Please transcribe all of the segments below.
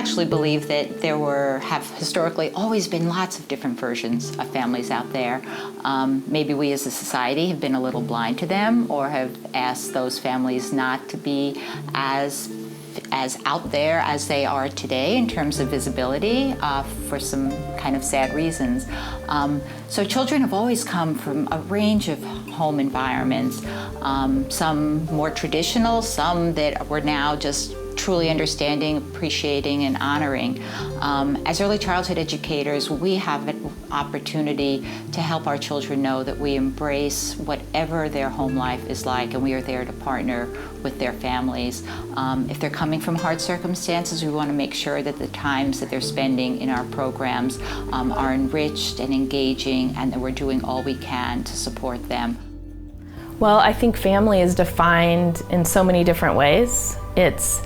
actually believe that have historically always been lots of different versions of families out there. Maybe we as a society have been a little blind to them, or have asked those families not to be as out there as they are today in terms of visibility for some kind of sad reasons. So children have always come from a range of home environments, some more traditional, some that we're now just truly understanding, appreciating, and honoring. As early childhood educators, we have an opportunity to help our children know that we embrace whatever their home life is like, and we are there to partner with their families. If they're coming from hard circumstances, we want to make sure that the times that they're spending in our programs are enriched and engaging, and that we're doing all we can to support them. Well, I think family is defined in so many different ways. It's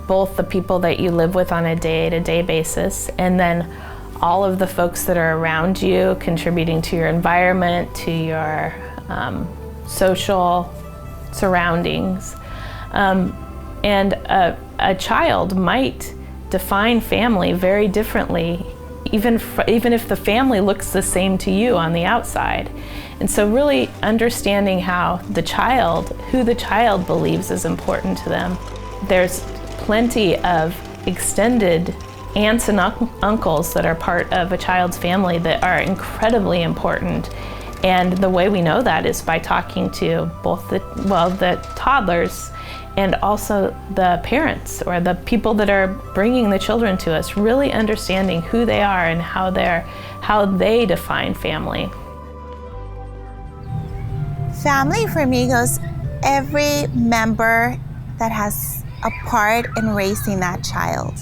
both the people that you live with on a day-to-day basis, and then all of the folks that are around you, contributing to your environment, to your social surroundings. And a child might define family very differently, even if the family looks the same to you on the outside. And so really understanding who the child believes is important to them. There's plenty of extended aunts and uncles that are part of a child's family that are incredibly important. And the way we know that is by talking to both the toddlers and also the parents, or the people that are bringing the children to us, really understanding who they are and how they define family. Family for me goes every member that has a part in raising that child.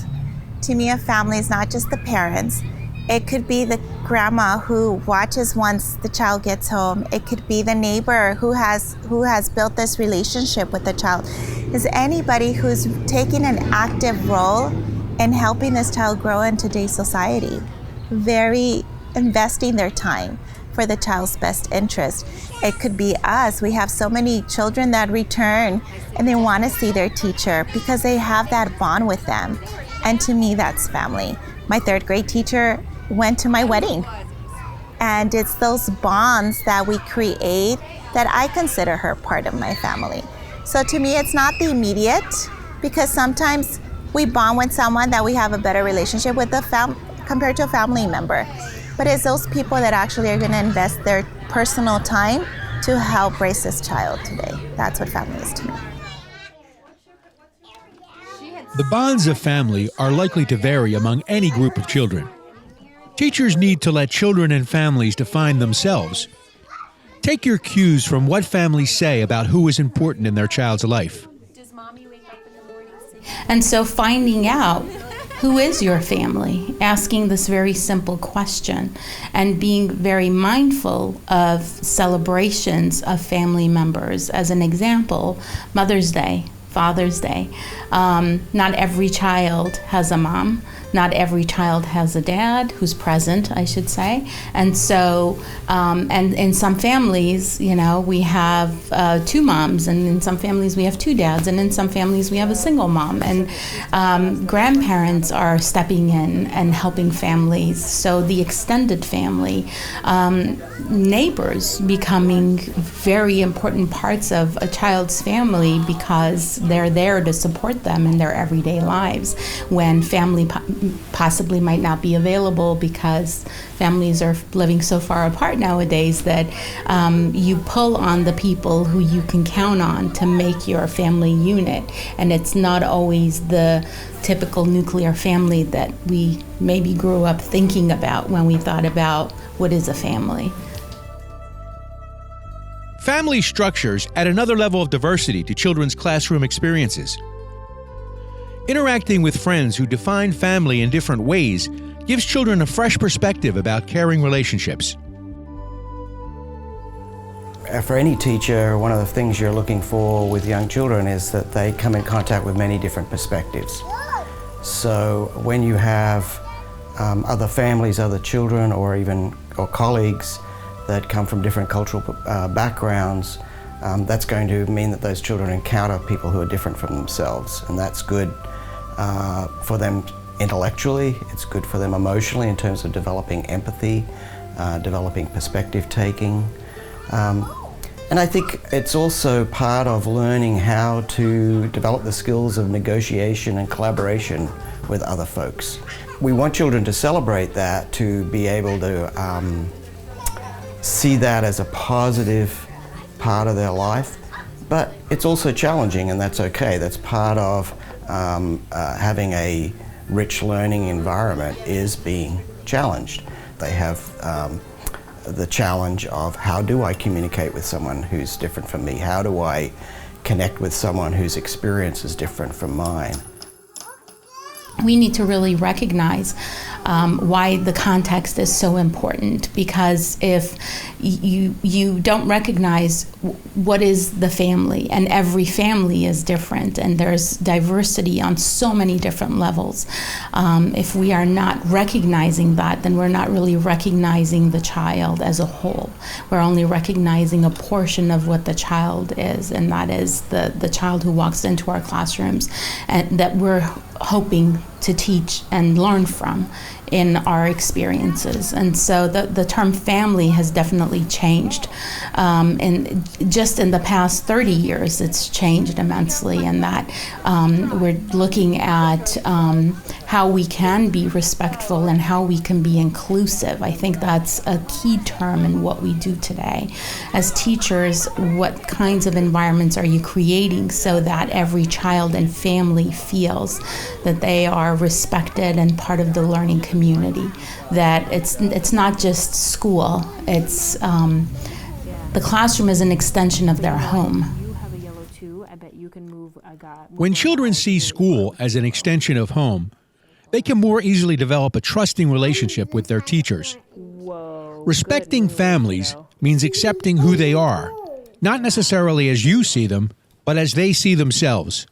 To me, a family is not just the parents. It could be the grandma who watches once the child gets home. It could be the neighbor who has built this relationship with the child. Is anybody who's taking an active role in helping this child grow in today's society, very investing their time for the child's best interest. It could be us. We have so many children that return and they want to see their teacher because they have that bond with them. And to me, that's family. My third grade teacher went to my wedding. And it's those bonds that we create that I consider her part of my family. So to me, it's not the immediate, because sometimes we bond with someone that we have a better relationship with compared to a family member. But it's those people that actually are going to invest their personal time to help raise this child today. That's what family is to me. The bonds of family are likely to vary among any group of children. Teachers need to let children and families define themselves. Take your cues from what families say about who is important in their child's life. And so finding out who is your family, asking this very simple question, and being very mindful of celebrations of family members. As an example, Mother's Day, Father's Day. Not every child has a mom. Not every child has a dad who's present, I should say. And so, and in some families, we have two moms, and in some families we have two dads, and in some families we have a single mom. And grandparents are stepping in and helping families. So the extended family, neighbors becoming very important parts of a child's family because they're there to support them in their everyday lives when family possibly might not be available because families are living so far apart nowadays that you pull on the people who you can count on to make your family unit. And it's not always the typical nuclear family that we maybe grew up thinking about when we thought about what is a family. Family structures add another level of diversity to children's classroom experiences. Interacting with friends who define family in different ways gives children a fresh perspective about caring relationships. For any teacher, one of the things you're looking for with young children is that they come in contact with many different perspectives. So when you have other families, other children, or colleagues that come from different cultural backgrounds, that's going to mean that those children encounter people who are different from themselves, and that's good for them intellectually, it's good for them emotionally in terms of developing empathy, developing perspective taking. And I think it's also part of learning how to develop the skills of negotiation and collaboration with other folks. We want children to celebrate that, to be able to see that as a positive part of their life, but it's also challenging, and that's okay. That's part of having a rich learning environment, is being challenged. They have the challenge of, how do I communicate with someone who's different from me? How do I connect with someone whose experience is different from mine? We need to really recognize why the context is so important, because if you don't recognize what is the family, and every family is different, and there's diversity on so many different levels, if we are not recognizing that, then we're not really recognizing the child as a whole. We're only recognizing a portion of what the child is, and that is the child who walks into our classrooms and that we're hoping to teach and learn from in our experiences. And so the term family has definitely changed. And just in the past 30 years, it's changed immensely, in that we're looking at how we can be respectful and how we can be inclusive. I think that's a key term in what we do today. As teachers, what kinds of environments are you creating so that every child and family feels that they are respected and part of the learning community, that it's not just school, it's the classroom is an extension of their home. When children see school as an extension of home, they can more easily develop a trusting relationship with their teachers. Respecting families means accepting who they are, not necessarily as you see them, but as they see themselves.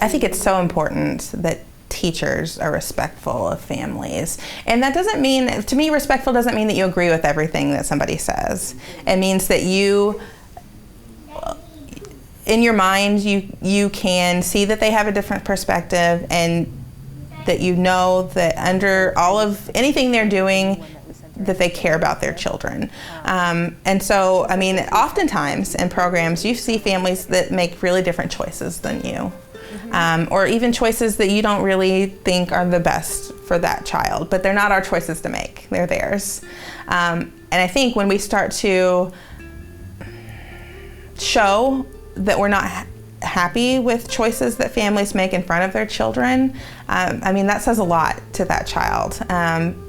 I think it's so important that teachers are respectful of families. And that doesn't mean, to me, respectful doesn't mean that you agree with everything that somebody says. It means that you, in your mind, you can see that they have a different perspective, and that you know that under all of anything they're doing, that they care about their children. And so, I mean, oftentimes in programs, you see families that make really different choices than you. Or even choices that you don't really think are the best for that child, but they're not our choices to make, they're theirs. And I think when we start to show that we're not happy with choices that families make in front of their children, I mean, that says a lot to that child,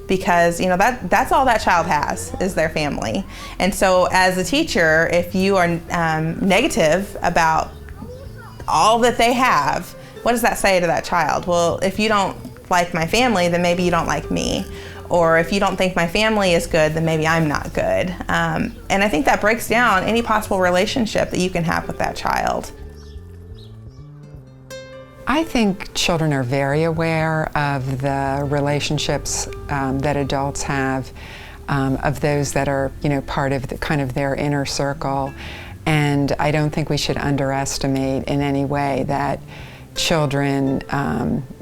because, you know, that's all that child has, is their family. And so as a teacher, if you are negative about all that they have, what does that say to that child? Well, if you don't like my family, then maybe you don't like me. Or if you don't think my family is good, then maybe I'm not good. And I think that breaks down any possible relationship that you can have with that child. I think children are very aware of the relationships that adults have, of those that are, you know, part of the kind of their inner circle. And I don't think we should underestimate in any way that children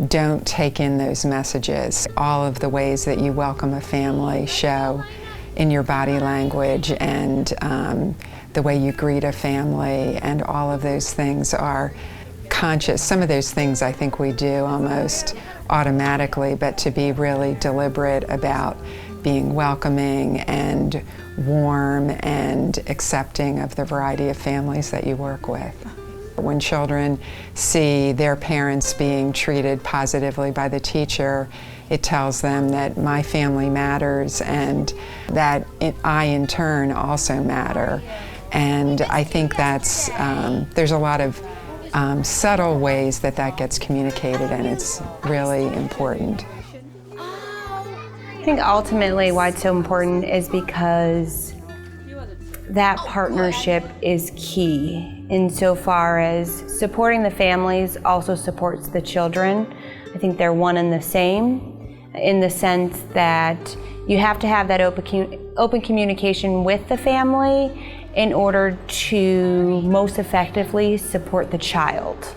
don't take in those messages. All of the ways that you welcome a family show in your body language, and the way you greet a family, and all of those things are conscious. Some of those things I think we do almost automatically, but to be really deliberate about being welcoming and warm and accepting of the variety of families that you work with. When children see their parents being treated positively by the teacher, it tells them that my family matters, and that I in turn also matter. And I think that's, there's a lot of subtle ways that gets communicated, and it's really important. I think ultimately why it's so important is because that partnership is key insofar as supporting the families also supports the children. I think they're one and the same, in the sense that you have to have that open communication with the family in order to most effectively support the child.